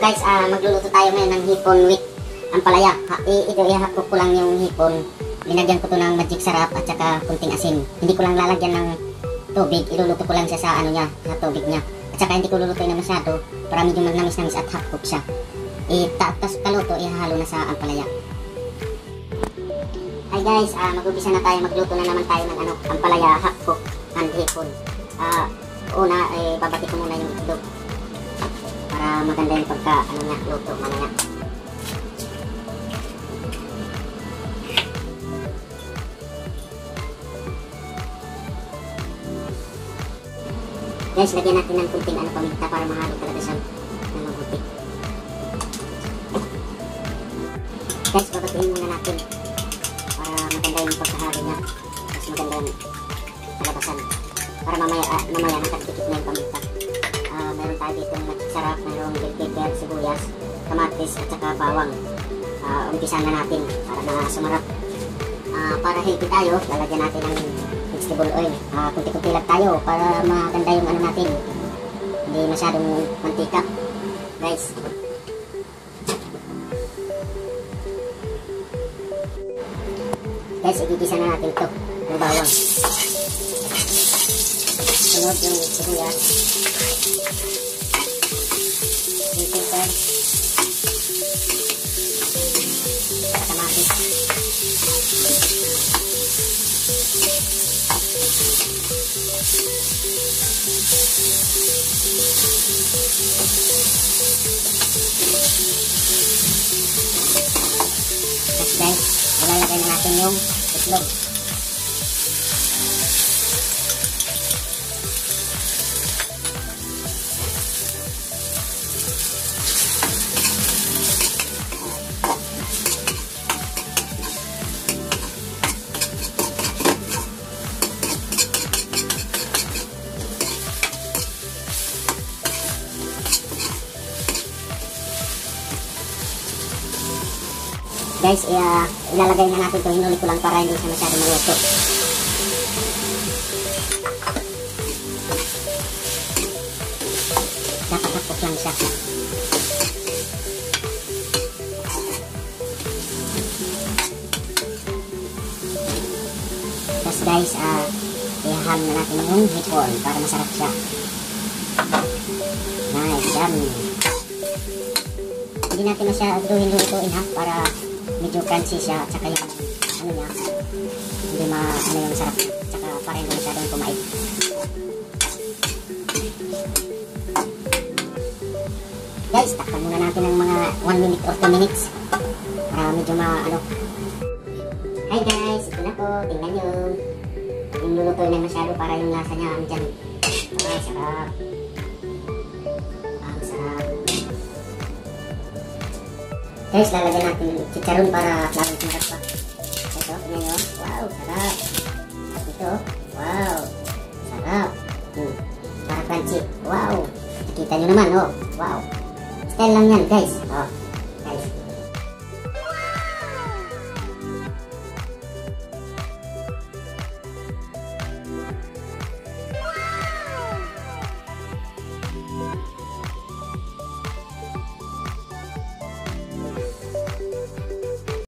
guys, magluluto tayo ngayon ng hipon with ampalaya. Ito, ihahapok ko lang yung hipon. Linagyan ko to ng magic sarap at saka kunting asin. Hindi ko lang lalagyan ng tubig. Iluluto ko lang siya sa ano niya, sa tubig niya. At saka hindi ko lulutuin na masyado para medyo namis-namis at half cook siya. Tapos kaluto, ihahalo na sa ampalaya. Hi guys, mag-umpisa na tayo. Magluto na naman tayo ng ampalaya, half cook and hipon. Una, babati ko muna yung itlog para maganda yung pagka luto mamaya. Guys, lagyan natin ng kunting paminta para mahalo talaga siya na mabuti. Guys, babatiin muna natin para maganda yung pagkahalo niya. Mas maganda yung kalabasan. Para mamaya nakadikit na yung paminta. Meron tayo dito ng sarap, mayroong bell pepper, sibuyas, kamatis at saka bawang. Umpisa na natin para na sumarap. Para healthy tayo, lalagyan natin ng vegetable oil. Kunti-kunti lang tayo para maganda yung natin. Hindi masyadong mantika. Guys. Guys, igigisa na natin ito ng bawang. Sunod yung sibuyas. Bell pepper. Kamatis. Next guys, ilalagay na natin yung itlog. Guys, ilalagay na natin ito. Hinuli ko lang para hindi siya masyado maluto. Dapat hapok lang siya. Tapos guys, ihahalo na natin yung hipon para masarap siya. Nice, yummy. Hindi natin masyado hinutuin ha, para medyo crunchy siya at saka yung niya hindi yung sarap at saka para hindi masyadong kumait. Guys, takpan muna natin ng mga 1 minute or 2 minutes para medyo Hi guys, ito na po, tingnan nyo yung lulutuin na masyado para yung lasa niya dyan. Sarap. Sarap. Guys, lalagyan natin yung chicharon para lalong sumarap pa. Ito, tingnan nyo. Wow, sarap. Ito, wow, sarap. Para crunchy. Wow. Nakita nyo naman, oh. Wow. Style lang yan, guys. Oh.